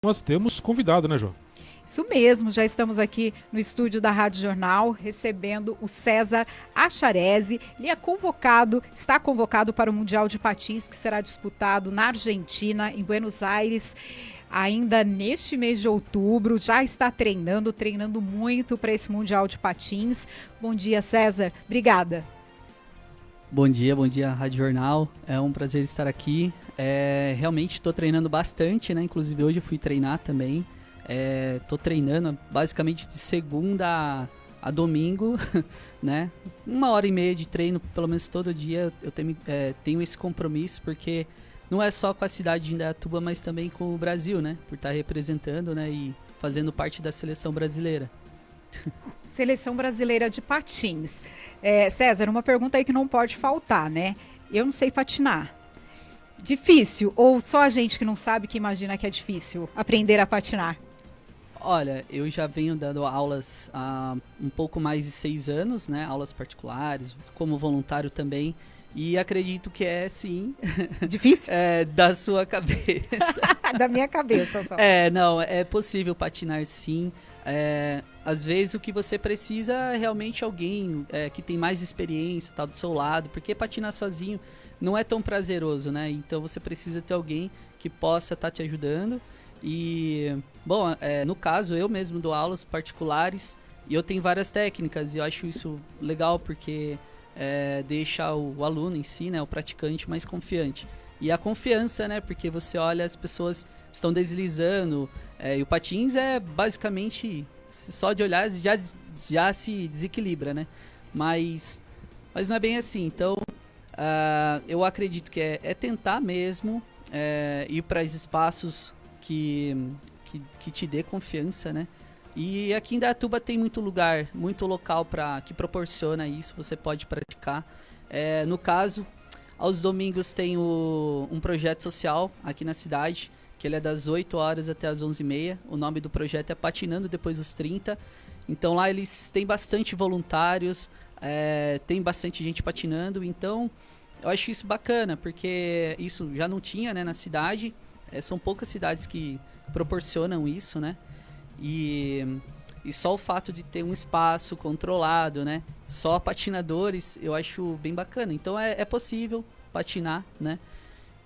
Nós temos convidado, né, João? Isso mesmo, já estamos aqui no estúdio da Rádio Jornal recebendo o César Acharesi. Ele está convocado para o Mundial de Patins que será disputado na Argentina, em Buenos Aires, ainda neste mês de outubro. Já está treinando muito para esse Mundial de Patins. Bom dia, César. Obrigada. Bom dia, Rádio Jornal. É um prazer estar aqui. Realmente estou treinando bastante, né? Inclusive hoje eu fui treinar também. Tô treinando basicamente de segunda a domingo, né? 1h30 de treino, pelo menos todo dia. Eu tenho esse compromisso, porque não é só com a cidade de Indaiatuba, mas também com o Brasil, né? Por estar representando, né? E fazendo parte da seleção brasileira. Seleção brasileira de patins. César, uma pergunta aí que não pode faltar, né? Eu não sei patinar. Difícil? Ou só a gente que não sabe que imagina que é difícil aprender a patinar? Olha, eu já venho dando aulas há um pouco mais de 6 anos, né? Aulas particulares, como voluntário também. E acredito que é, sim. Difícil? Da sua cabeça. Da minha cabeça só. Não, é possível patinar, sim. Às vezes o que você precisa é realmente alguém que tem mais experiência, tá do seu lado, porque patinar sozinho não é tão prazeroso, né? Então você precisa ter alguém que possa estar te ajudando. E, bom, no caso, eu mesmo dou aulas particulares e eu tenho várias técnicas e eu acho isso legal porque deixa o aluno em si, né, o praticante, mais confiante. E a confiança, né, porque você olha, as pessoas estão deslizando e o patins é basicamente, só de olhar já se desequilibra, né? Mas não é bem assim, então eu acredito que é tentar mesmo ir para esses espaços que te dê confiança, né? E aqui em Indaiatuba tem muito lugar, muito local que proporciona isso, você pode praticar. No caso, aos domingos tem um projeto social aqui na cidade, que ele é das 8 horas até as 11h30. O nome do projeto é Patinando Depois dos 30. Então lá eles têm bastante voluntários, tem bastante gente patinando, então eu acho isso bacana, porque isso já não tinha, né, na cidade. São poucas cidades que proporcionam isso, né? E só o fato de ter um espaço controlado, né? Só patinadores, eu acho bem bacana. Então é possível patinar, né?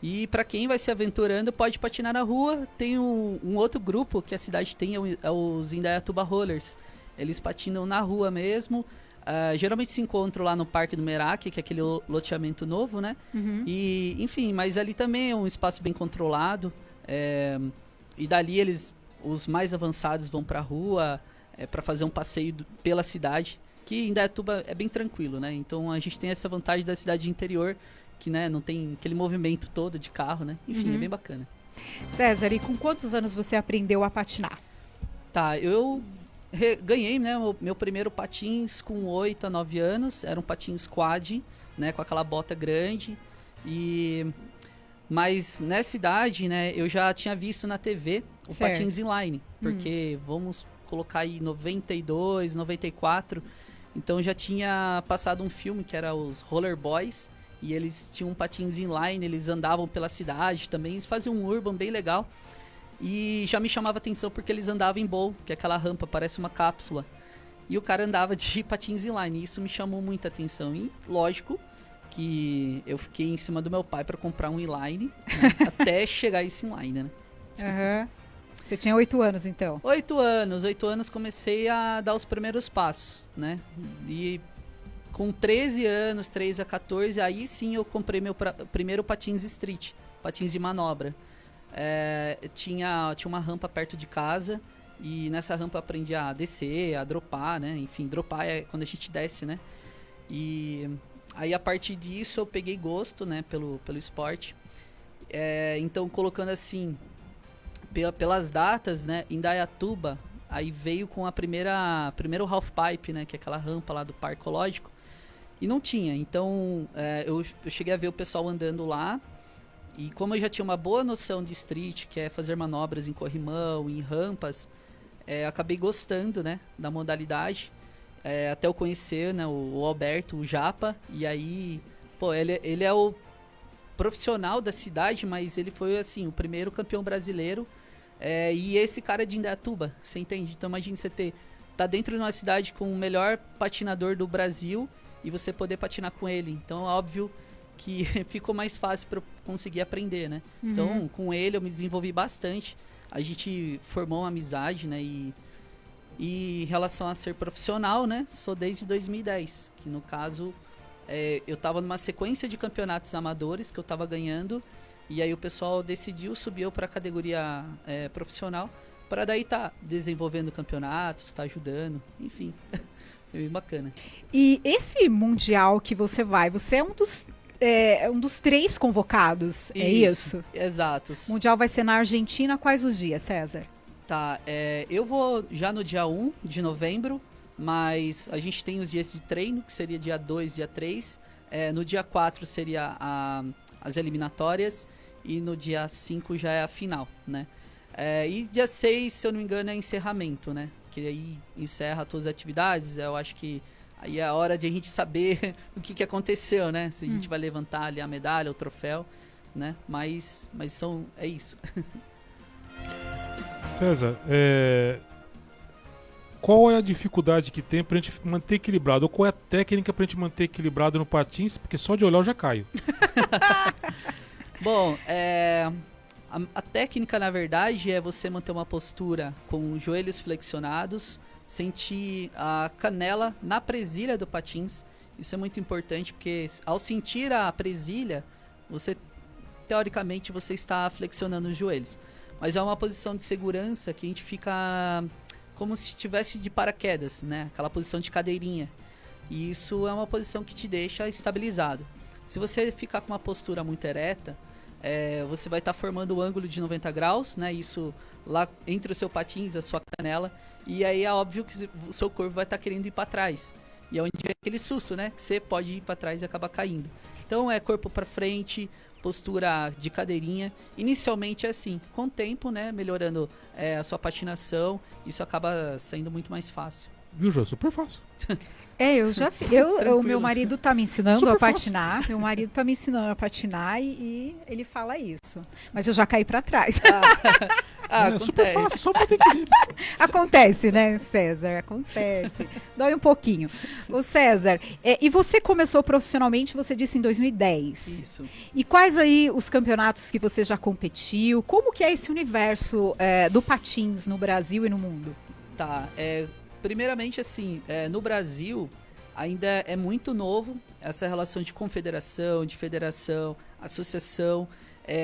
E para quem vai se aventurando, pode patinar na rua. Tem um outro grupo que a cidade tem, é os Indaiatuba Rollers. Eles patinam na rua mesmo. Geralmente se encontram lá no Parque do Merak, que é aquele loteamento novo, né? Uhum. E, enfim, mas ali também é um espaço bem controlado. E dali os mais avançados vão pra rua para fazer um passeio pela cidade, que em Indaiatuba é bem tranquilo, né? Então a gente tem essa vantagem da cidade de interior, que, né, não tem aquele movimento todo de carro, né? Enfim, é bem bacana. César, e com quantos anos você aprendeu a patinar? Tá, eu ganhei, né, meu primeiro patins com 8 a 9 anos. Era um patins quad, né, com aquela bota grande. Mas nessa idade, né, eu já tinha visto na TV o Certo. patins inline, porque vamos colocar aí 92, 94. Então já tinha passado um filme que era os Roller Boys, e eles tinham patins inline, eles andavam pela cidade também, eles faziam um urban bem legal. E já me chamava atenção porque eles andavam em bowl, que é aquela rampa, parece uma cápsula. E o cara andava de patins inline, e isso me chamou muita atenção. E lógico que eu fiquei em cima do meu pai para comprar um inline, né, até chegar esse inline, né? Uhum. Você tinha 8 anos, então? 8 anos comecei a dar os primeiros passos, né? E com 13 anos, 13 a 14, aí sim eu comprei meu primeiro patins street, patins de manobra. Tinha uma rampa perto de casa, e nessa rampa eu aprendi a descer, a dropar, né? Enfim, dropar é quando a gente desce, né? E aí a partir disso eu peguei gosto, né, pelo esporte. Então, colocando assim, pelas datas, né, Indaiatuba, aí veio com primeiro half pipe, né, que é aquela rampa lá do Parque Ecológico, e não tinha. Então eu cheguei a ver o pessoal andando lá, e como eu já tinha uma boa noção de street, que é fazer manobras em corrimão, em rampas, acabei gostando, né, da modalidade. Até eu conhecer, né, o Alberto, o Japa, e aí, pô, ele é o profissional da cidade, mas ele foi, assim, o primeiro campeão brasileiro E esse cara é de Indaiatuba, você entende? Então imagina você tá dentro de uma cidade com o melhor patinador do Brasil e você poder patinar com ele. Então, óbvio que ficou mais fácil para eu conseguir aprender, né? Então, com ele eu me desenvolvi bastante. A gente formou uma amizade, né? E em relação a ser profissional, né? Sou desde 2010, que no caso eu tava numa sequência de campeonatos amadores que eu tava ganhando, e aí o pessoal decidiu subir eu para a categoria profissional, para daí tá desenvolvendo campeonatos, tá ajudando, enfim. Foi bem bacana. E esse mundial que você é um dos 3 convocados, é isso? Exato. O mundial vai ser na Argentina, quais os dias, César? Tá, eu vou já no dia 1 de novembro, mas a gente tem os dias de treino, que seria dia 2, dia 3. No dia 4 seria as eliminatórias e no dia 5 já é a final, né? E dia 6, se eu não me engano, é encerramento, né? Que aí encerra todas as atividades. Eu acho que aí é a hora de a gente saber o que aconteceu, né? Se a gente vai levantar ali a medalha, o troféu, né? Mas é isso. César, qual é a dificuldade que tem pra gente manter equilibrado? Ou qual é a técnica pra gente manter equilibrado no patins? Porque só de olhar eu já caio. Bom, a técnica, na verdade, é você manter uma postura com os joelhos flexionados, sentir a canela na presilha do patins. Isso é muito importante, porque ao sentir a presilha, teoricamente, você está flexionando os joelhos. Mas é uma posição de segurança que a gente fica como se estivesse de paraquedas, né? Aquela posição de cadeirinha. E isso é uma posição que te deixa estabilizado. Se você ficar com uma postura muito ereta, você vai estar formando o ângulo de 90 graus, né? Isso lá entre o seu patins, a sua canela. E aí é óbvio que o seu corpo vai estar querendo ir para trás. E é onde vem aquele susto, né? Que você pode ir para trás e acabar caindo. Então é corpo para frente, postura de cadeirinha. Inicialmente é assim, com o tempo, né, melhorando a sua patinação, isso acaba sendo muito mais fácil. Viu, Jô? Super fácil. Eu já fiz. O meu marido tá me ensinando Super a patinar. Meu marido tá me ensinando a patinar e ele fala isso. Mas eu já caí para trás. Super Acontece. fácil, só manter equilíbrio. Acontece, né, César? Acontece. Dói um pouquinho. O César, e você começou profissionalmente, você disse, em 2010. Isso. E quais aí os campeonatos que você já competiu? Como que é esse universo do patins no Brasil e no mundo? Tá, primeiramente assim, no Brasil ainda é muito novo essa relação de confederação, de federação, associação.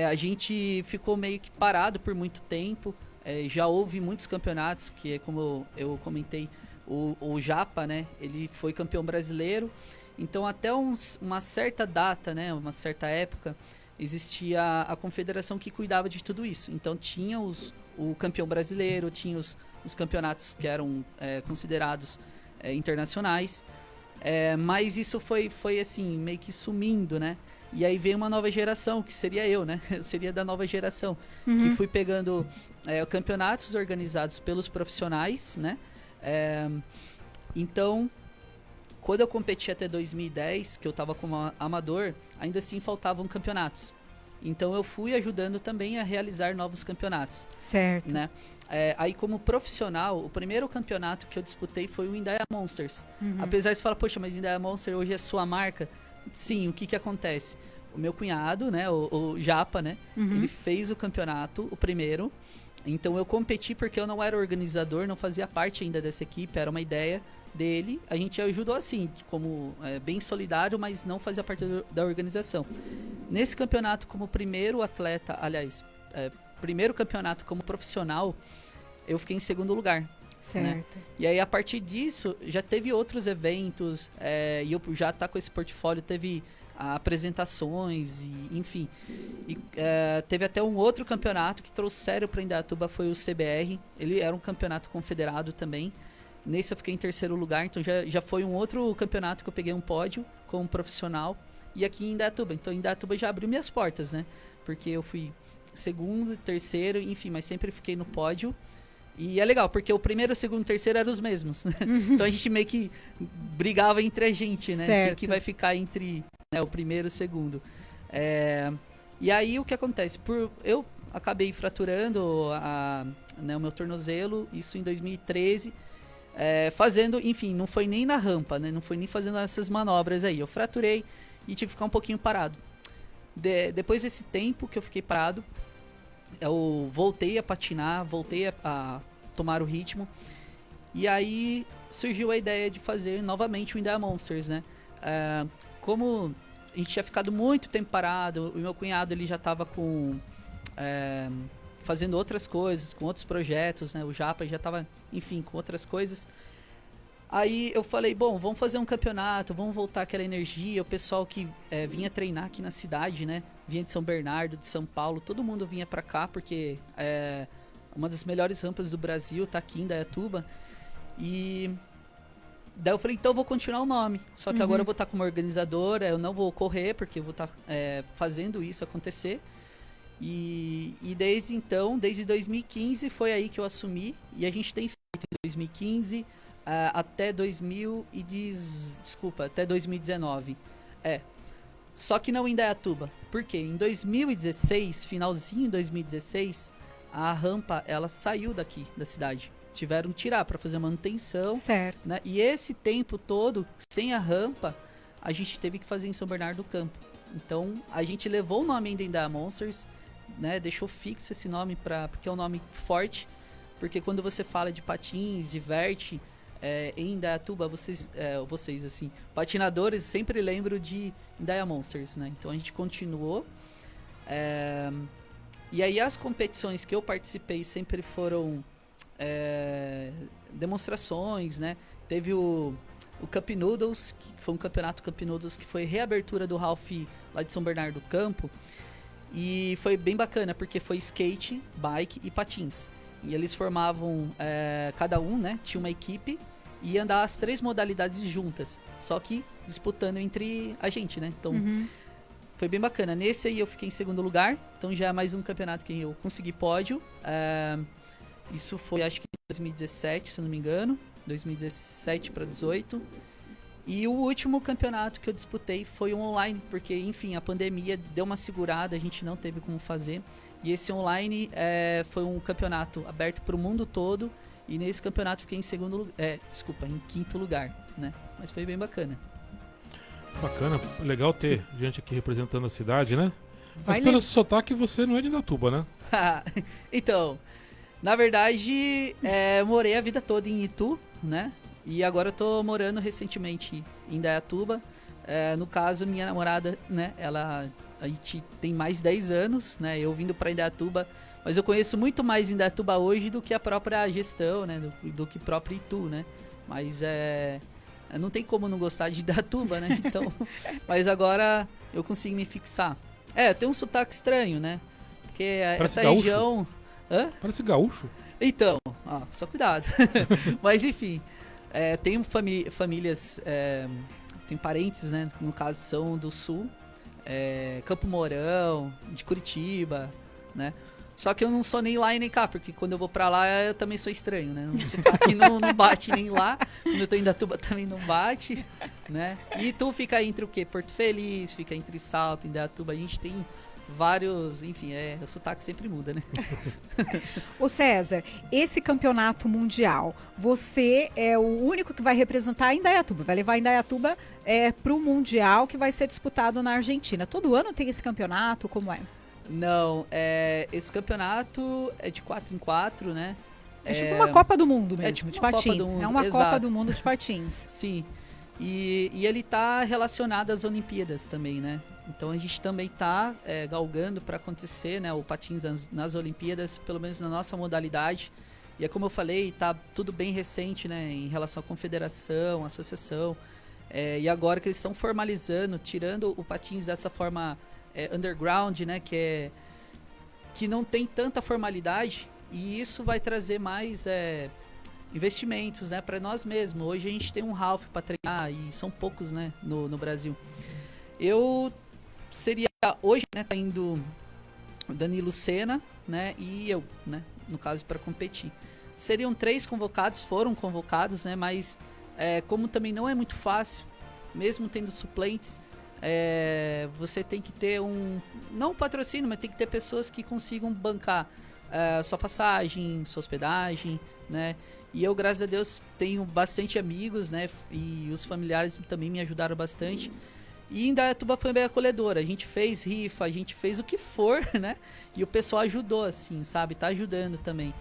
A gente ficou meio que parado por muito tempo. Já houve muitos campeonatos, que é como eu comentei, o Japa, né? Ele foi campeão brasileiro. Então até uma certa data, né? Uma certa época, existia a confederação que cuidava de tudo isso. Então tinha o campeão brasileiro, tinha os campeonatos que eram considerados internacionais. Mas isso foi assim, meio que sumindo, né? E aí veio uma nova geração, que seria eu, né? Eu seria da nova geração. Que fui pegando campeonatos organizados pelos profissionais, né? Então, quando eu competi até 2010, que eu estava como amador, ainda assim faltavam campeonatos. Então eu fui ajudando também a realizar novos campeonatos. Certo. Né? Aí como profissional, o primeiro campeonato que eu disputei foi o Indaia Monsters. Apesar de você falar, poxa, mas Indaia Monster hoje é sua marca. Sim, o que acontece? O meu cunhado, né, o Japa, né, ele fez o campeonato, o primeiro. Então eu competi porque eu não era organizador, não fazia parte ainda dessa equipe, era uma ideia dele. A gente ajudou assim, como bem solidário, mas não fazia parte da organização. Nesse campeonato, como primeiro atleta, aliás, primeiro campeonato como profissional, eu fiquei em segundo lugar. Certo. Né? E aí, a partir disso, já teve outros eventos, e eu já tá com esse portfólio, teve apresentações, enfim. E teve até um outro campeonato que trouxeram para Indaiatuba, foi o CBR. Ele era um campeonato confederado também. Nesse eu fiquei em terceiro lugar, então já foi um outro campeonato que eu peguei um pódio como profissional. E aqui em Indaiatuba. Então, Indaiatuba já abriu minhas portas, né? Porque eu fui segundo, terceiro, enfim, mas sempre fiquei no pódio. E é legal, porque o primeiro, o segundo e o terceiro eram os mesmos. Então a gente meio que brigava entre a gente, né? Certo. Quem que vai ficar entre o primeiro e o segundo. E aí o que acontece? acabei fraturando né, o meu tornozelo, isso em 2013, fazendo, enfim, não foi nem na rampa, né, não foi nem fazendo essas manobras aí. Eu fraturei e tive que ficar um pouquinho parado. Depois desse tempo que eu fiquei parado, eu voltei a patinar, voltei a tomar o ritmo. E aí surgiu a ideia de fazer novamente o India Monsters, né? Como a gente tinha ficado muito tempo parado, o meu cunhado ele já estava fazendo outras coisas, com outros projetos, né? O Japa já estava, enfim, com outras coisas. Aí eu falei, bom, vamos fazer um campeonato, vamos voltar aquela energia. O pessoal que vinha treinar aqui na cidade, né? Vinha de São Bernardo, de São Paulo, todo mundo vinha pra cá, porque uma das melhores rampas do Brasil tá aqui em Indaiatuba. E daí eu falei, então eu vou continuar o nome. Só que agora eu vou estar como organizadora, eu não vou correr, porque eu vou estar fazendo isso acontecer. E desde então, desde 2015, foi aí que eu assumi. E a gente tem feito em 2015... até 2019. Só que não em Indaiatuba. Por quê? Em 2016, finalzinho de 2016, a rampa ela saiu daqui da cidade. Tiveram que tirar para fazer manutenção. Certo. Né? E esse tempo todo, sem a rampa, a gente teve que fazer em São Bernardo do Campo. Então, a gente levou o nome ainda India Monsters, né? Deixou fixo esse nome porque é um nome forte. Porque quando você fala de patins, de vert, em Indaiatuba, vocês assim, patinadores sempre lembram de India Monsters, né? Então a gente continuou. E aí as competições que eu participei sempre foram demonstrações, né? Teve o Cup Noodles, que foi um campeonato Cup Noodles que foi reabertura do Ralph lá de São Bernardo do Campo. E foi bem bacana, porque foi skate, bike e patins. E eles formavam, cada um, né, tinha uma equipe e ia andar as 3 modalidades juntas, só que disputando entre a gente, né? Então, foi bem bacana. Nesse aí eu fiquei em segundo lugar, então já é mais um campeonato que eu consegui pódio. Isso foi, acho que em 2017, se não me engano, 2017 para 2018. E o último campeonato que eu disputei foi um online, porque, enfim, a pandemia deu uma segurada, a gente não teve como fazer. E esse online foi um campeonato aberto para o mundo todo. E nesse campeonato fiquei em quinto lugar, né? Mas foi bem bacana. Bacana, legal ter gente aqui representando a cidade, né? Mas Vai pelo sotaque você não é de Indaiatuba, né? Então, na verdade, morei a vida toda em Itu, né? E agora eu tô morando recentemente em Indaiatuba. No caso, minha namorada, né? A gente tem mais 10 anos, né? Eu vindo pra Indaiatuba, mas eu conheço muito mais Indaiatuba hoje do que a própria gestão, né? Do que próprio Itu, né? Mas não tem como não gostar de Indaiatuba, né? Então, mas agora eu consigo me fixar. Tem um sotaque estranho, né? Porque Parece essa gaúcho. região... Hã? Parece gaúcho. Então, só cuidado. Mas enfim, tenho famílias, tem parentes, né? No caso são do sul, Campo Mourão, de Curitiba, né? Só que eu não sou nem lá e nem cá, porque quando eu vou pra lá eu também sou estranho, né? O sotaque não bate nem lá, quando eu tô em Indaiatuba também não bate, né? E tu fica entre o quê? Porto Feliz, fica entre Salto, Indaiatuba, a gente tem vários, enfim, o sotaque sempre muda, né? Ô César, esse campeonato mundial, você é o único que vai representar a Indaiatuba, vai levar a Indaiatuba para o mundial que vai ser disputado na Argentina. Todo ano tem esse campeonato, como é? Não, esse campeonato é de 4 em 4, né? É tipo uma Copa do Mundo mesmo, tipo de uma Copa patins. do Mundo, É uma exato. Copa do Mundo de patins. Sim, e ele tá relacionado às Olimpíadas também, né? Então a gente também tá galgando para acontecer, né, o patins nas Olimpíadas, pelo menos na nossa modalidade. E é como eu falei, tá tudo bem recente, né, em relação à confederação, associação. E agora que eles estão formalizando, tirando o patins dessa forma underground, né, que não tem tanta formalidade, e isso vai trazer mais investimentos, né, para nós mesmos. Hoje a gente tem um Ralph para treinar e são poucos, né, no Brasil. Hoje, né, tá indo o Danilo Sena, né, e eu, né, no caso, para competir. Seriam 3 convocados, foram convocados, né, mas como também não é muito fácil, mesmo tendo suplentes, você tem que ter não um patrocínio, mas tem que ter pessoas que consigam bancar sua passagem, sua hospedagem, né? E eu, graças a Deus, tenho bastante amigos, né? E os familiares também me ajudaram bastante. E Indaiatuba foi bem acolhedora. A gente fez rifa, a gente fez o que for, né? E o pessoal ajudou, assim, sabe? Tá ajudando também.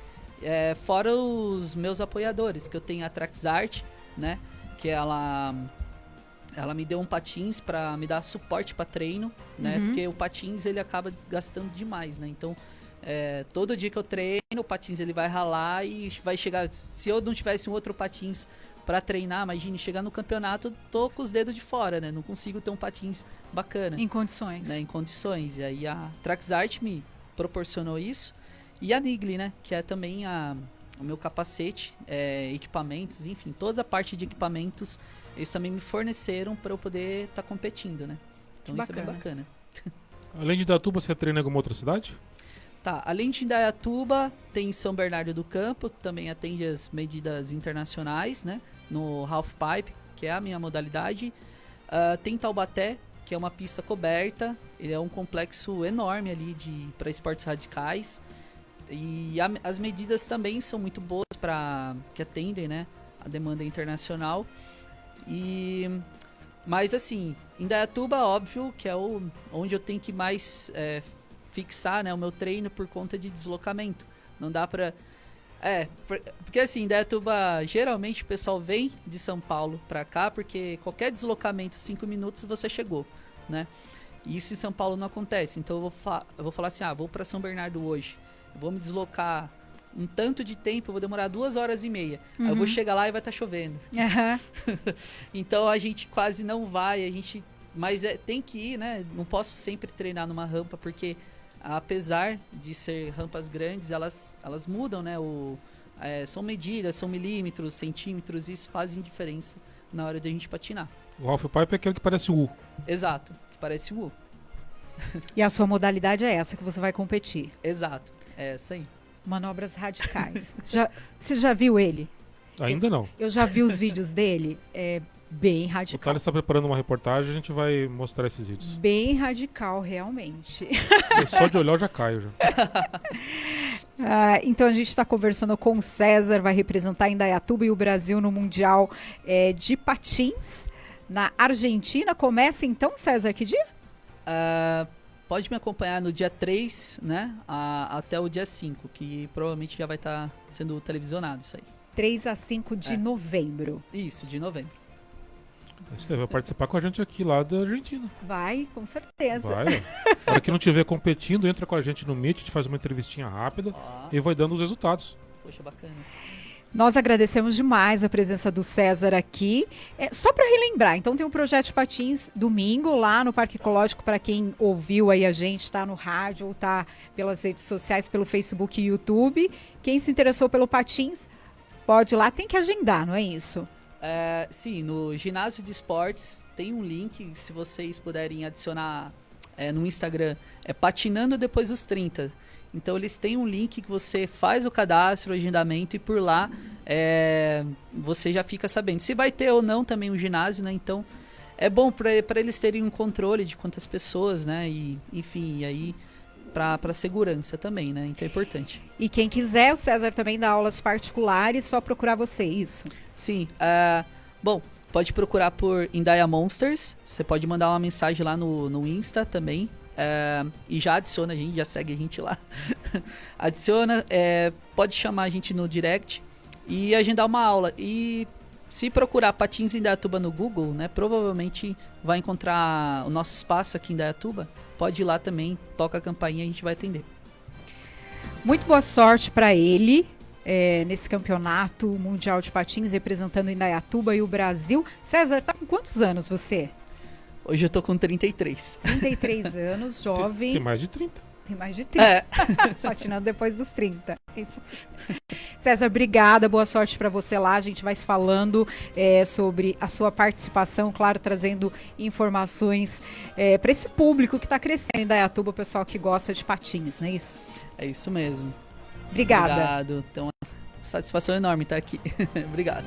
Fora os meus apoiadores, que eu tenho a Traxart, né? Que ela me deu um patins para me dar suporte para treino, né? Porque o patins, ele acaba gastando demais, né? Então, todo dia que eu treino, o patins ele vai ralar e vai chegar... Se eu não tivesse um outro patins para treinar, imagine, chegar no campeonato, tô com os dedos de fora, né? Não consigo ter um patins bacana. Em condições. Né? Em condições. E aí a Traxart me proporcionou isso. E a Nigli, né? Que é também o meu capacete, equipamentos, enfim, toda a parte de equipamentos, eles também me forneceram para eu poder estar competindo, né? Então isso é bem bacana. Além de Indaiatuba, você treina em alguma outra cidade? Tá, além de Indaiatuba, tem São Bernardo do Campo, que também atende as medidas internacionais, né? No Half Pipe, que é a minha modalidade. Tem Taubaté, que é uma pista coberta. Ele é um complexo enorme ali para esportes radicais. E as medidas também são muito boas que atendem, né? A demanda internacional. Mas assim, Indaiatuba, óbvio, que é onde eu tenho que mais... fixar, né, o meu treino por conta de deslocamento. Não dá pra... porque assim, Indaiatuba, geralmente o pessoal vem de São Paulo pra cá, porque qualquer deslocamento, 5 minutos, você chegou, né? E isso em São Paulo não acontece. Então eu vou falar assim, vou pra São Bernardo hoje. Eu vou me deslocar um tanto de tempo, eu vou demorar 2h30. Aí eu vou chegar lá e vai estar chovendo. Então a gente quase não vai, mas tem que ir, né? Não posso sempre treinar numa rampa, porque apesar de ser rampas grandes, elas mudam, né? São medidas, são milímetros, centímetros, e isso fazem diferença na hora de a gente patinar. O Half Pipe é aquele que parece o U. Exato, que parece o U. E a sua modalidade é essa que você vai competir? Exato, é essa aí. Manobras radicais. Você já viu ele? Ainda não. Eu já vi os vídeos dele, bem O radical. Thales está preparando uma reportagem, a gente vai mostrar esses vídeos. Bem radical, realmente. Só de olhar eu já caio. Então a gente está conversando com o César, vai representar Indaiatuba e o Brasil no Mundial de Patins na Argentina. Começa então, César, que dia? Pode me acompanhar no dia 3, né, até o dia 5, que provavelmente já vai estar sendo televisionado isso aí. 3 a 5 de novembro. Isso, de novembro. Você vai participar com a gente aqui lá da Argentina. Vai, com certeza. Vai, na hora que não estiver competindo, entra com a gente no Meet, a gente faz uma entrevistinha rápida e vai dando os resultados. Poxa, bacana. Nós agradecemos demais a presença do César aqui. Só para relembrar, então tem o Projeto de Patins domingo lá no Parque Ecológico, para quem ouviu aí a gente, tá no rádio ou tá pelas redes sociais, pelo Facebook e YouTube. Quem se interessou pelo Patins, pode ir lá, tem que agendar, não é isso? Sim, no ginásio de esportes tem um link, se vocês puderem adicionar no Instagram, Patinando Depois dos 30. Então eles têm um link que você faz o cadastro, o agendamento, e por lá você já fica sabendo se vai ter ou não também um ginásio, né? Então é bom para eles terem um controle de quantas pessoas, né? E enfim, e aí para segurança também, né? Então é importante. E quem quiser, o César também dá aulas particulares, só procurar você, isso? Sim, bom, pode procurar por Indaia Monsters, você pode mandar uma mensagem lá no Insta também, e já adiciona a gente, já segue a gente lá. Adiciona, pode chamar a gente no direct e agendar uma aula. E se procurar Patins Indaiatuba no Google, né, provavelmente vai encontrar o nosso espaço aqui em Indaiatuba. Pode ir lá também, toca a campainha e a gente vai atender. Muito boa sorte para ele nesse campeonato mundial de patins, representando Indaiatuba e o Brasil. César, tá com quantos anos você? Hoje eu tô com 33. 33 anos, jovem. Tem mais de 30. Tem mais de 30. Patinando depois dos 30. Isso. César, obrigada, boa sorte para você lá. A gente vai se falando sobre a sua participação, claro, trazendo informações para esse público que está crescendo em Indaiatuba, o pessoal que gosta de patins, não é isso? É isso mesmo. Obrigada. Obrigado. Então, satisfação enorme estar aqui. Obrigado.